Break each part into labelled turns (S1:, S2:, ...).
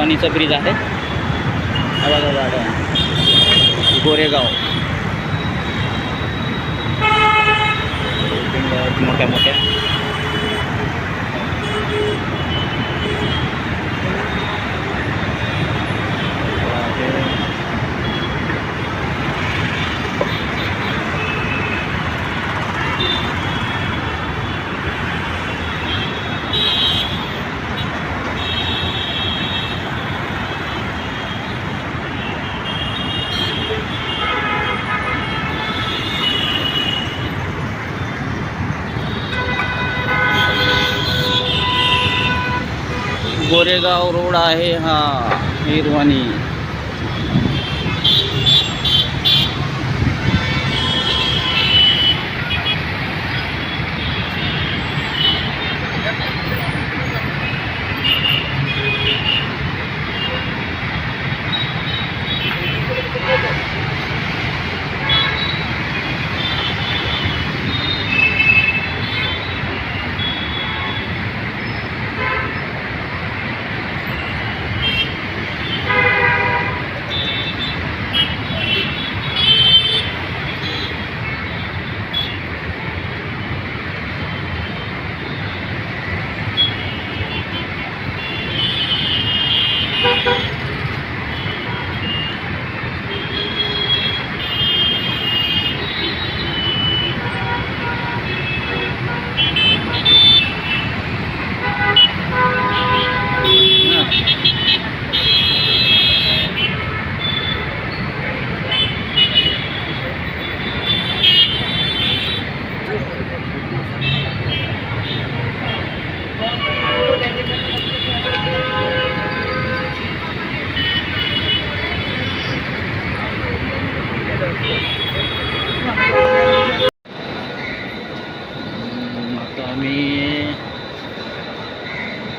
S1: हिरवानीचा bridge आहे. बघा गाड्या गोरेगाव मोठ्या मोठ्या. गोरेगाव रोड आहे हा हिरवानी.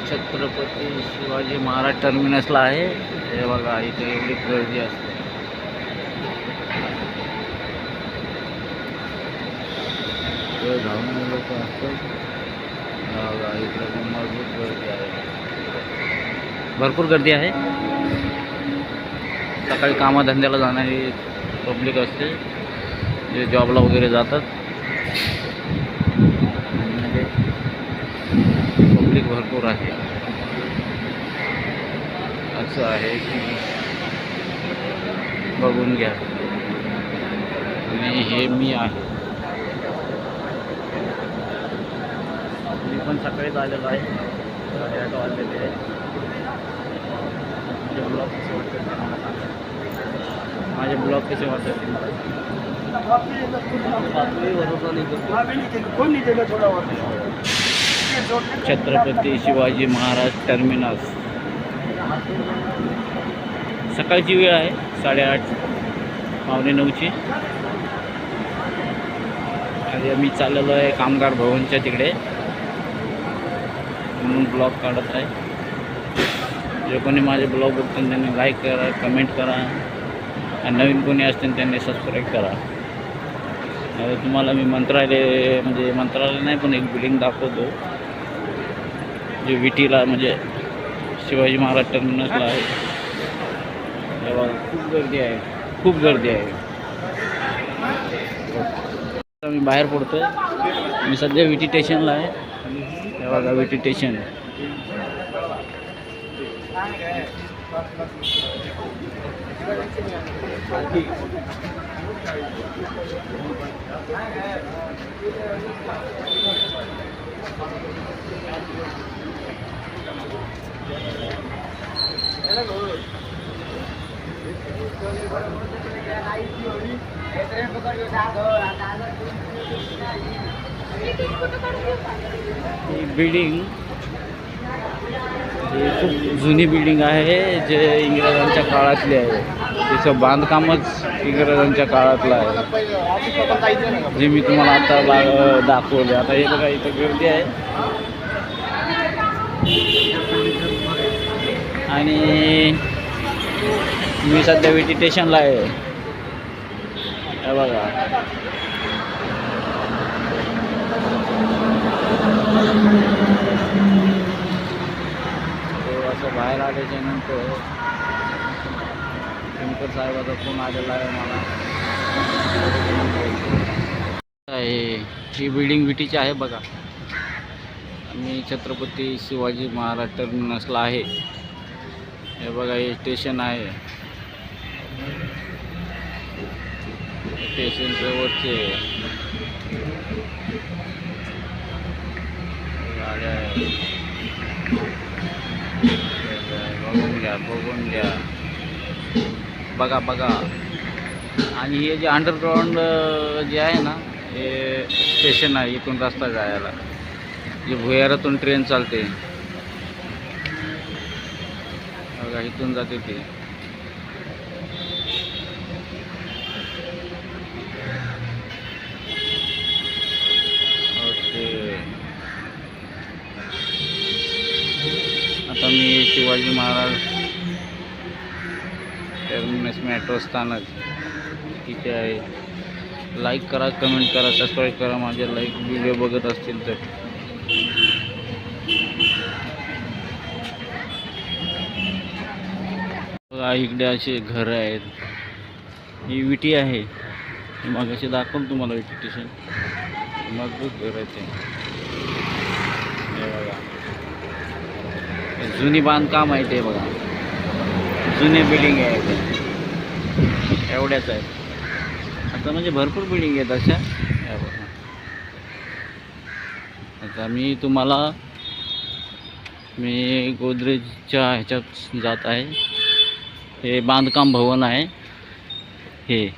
S1: छत्रपती शिवाजी महाराज टर्मिनसला आहे. हे बघा इथे एवढी गर्दी असते. धावून लोक असतात. बघा इकडे मजबूत गर्दी आहे. भरपूर गर्दी आहे. सकाळी कामधंद्याला जाणारी पब्लिक असते, जे जॉबला वगैरे जातात. पब्लिक भरपूर आहे. असं आहे की बघून घ्या. आणि हे मी आहे, मी पण सकाळीच आलेलो आहे. 8:30 वाजलेले आहे. माझे ब्लॉग कसे वाटतात छत्रपती शिवाजी महाराज टर्मिनस. सकाळची वेळ आहे, 8:30 पावणे 9ची. आणि आम्ही चाललेलो आहे कामगार भवनच्या तिकडे, म्हणून ब्लॉग काढत आहे. जे कोणी माझे ब्लॉग बघतील त्यांनी लाईक करा, कमेंट करा. आणि नवीन कोणी असतील त्यांनी सबस्क्राईब करा. तुम्हाला मी मंत्रालय नाही पण एक बिल्डिंग दाखवतो, जे विटीला म्हणजे शिवाजी महाराज टर्मिनसला आहे. तेव्हा खूप गर्दी आहे, खूप गर्दी आहे. मी बाहेर पडतोय. मी सध्या विटी स्टेशनला आहे. तेव्हा का विटी स्टेशन बिल्डिंग खूप जुनी बिल्डिंग आहे, जे इंग्रजांच्या काळातली आहे. तिचं बांधकामच इंग्रजांच्या काळातलं आहे, जे मी तुम्हाला आता दाखवले. आता हे बघा इथं गर्दी आहे. आणि मी सध्या विटी स्टेशनला आहे. हे बघा असं आता बाहेर आल्याच्या नंतर टिंकर साहेबाचा फोन आलेला आहे मला. ही बिल्डिंग विटीची आहे बघा. मी छत्रपती शिवाजी महाराज टर्मिनसला आहे. हे बघा हे स्टेशन आहे. स्टेशनच्या वरचे गाड्या बघून घ्या बघा बघा. आणि हे जे अंडरग्राऊंड जे आहे ना हे स्टेशन आहे. इथून रस्ता जायला जे भुयारातून ट्रेन चालते बघा, इथून जाते ते. ओके, आता मी शिवाजी महाराज टर्मिनस मेट्रो स्थानक तिथे आहे. लाईक करा, कमेंट करा, सबस्क्राईब करा माझे लाईक व्हिडिओ बघत असतील तर. बघा इकडे असे घर आहेत. ही विटी आहे. मग असे दाखवून तुम्हाला विटी स्टेशन मजबूत घर आहे ते. हे बघा जुनी बांधकाम आहे ते बघा. जुने बिल्डिंग आहे ते एवढ्याच आहेत. आता म्हणजे भरपूर बिल्डिंग आहेत अशा. आता मी गोदरेजच्या ह्याच्यात जात आहे. हे बांधकाम भवन आहे. ही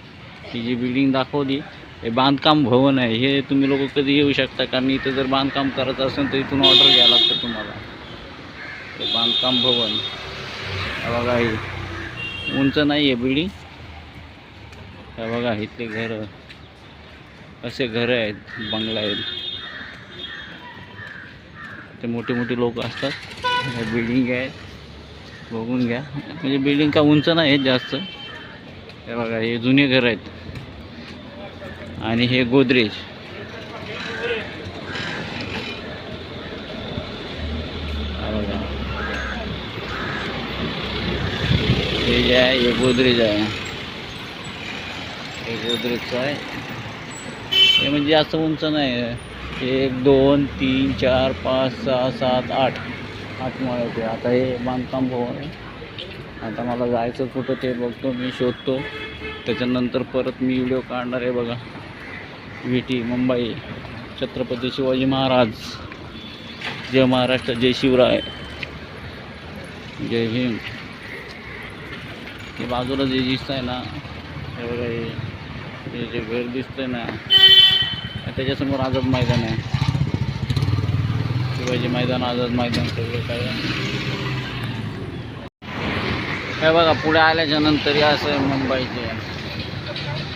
S1: जी बिल्डिंग दाखवली हे बांधकाम भवन आहे. हे तुम्ही लोक कधी येऊ शकता, कारण इथं जर बांधकाम करायचं असेल तर इथून ऑर्डर घ्यावं लागतं तुम्हाला. हे बांधकाम भवन बघा. हे उंच नाही आहे बिल्डिंग. हे बघा इथले घर असे घर आहेत, बंगला आहेत. ते मोठे मोठे लोक असतात. हे बिल्डिंग आहेत बघून घ्या. म्हणजे बिल्डिंग का उंच नाही आहेत जास्त. हे बघा हे जुने घर आहेत. आणि हे गोदरेज. बघा हे जे आहे हे गोदरेज आहे. हे गोदरेजचं आहे. हे म्हणजे जास्त उंच नाही आहे. 1 2 3 4 5 6 7 8 माळ्याचे. आता हे बांधकाम भवन आहे. आता मला जायचं कुठं ते बघतो, मी शोधतो. त्याच्यानंतर परत मी व्हिडिओ काढणार आहे. बघा विटी मुंबई छत्रपती शिवाजी महाराज. जय महाराष्ट्र, जय शिवराय, जय भीम. हे बाजूला जे दिसत आहे ना हे बघा, हे जे घर दिसतंय ना त्याच्यासमोर आझाद मैदान आहे. शिवाजी मैदान, आझाद मैदान सगळं काय. हे बघा पुढे आल्याच्या नंतर हे असं आहे मुंबईचे.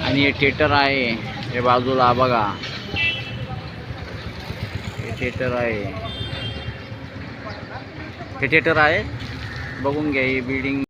S1: आणि हे थिएटर आहे हे बाजूला बघा. हे थिएटर आहे. हे थिएटर आहे बघून घ्या. ही बिल्डिंग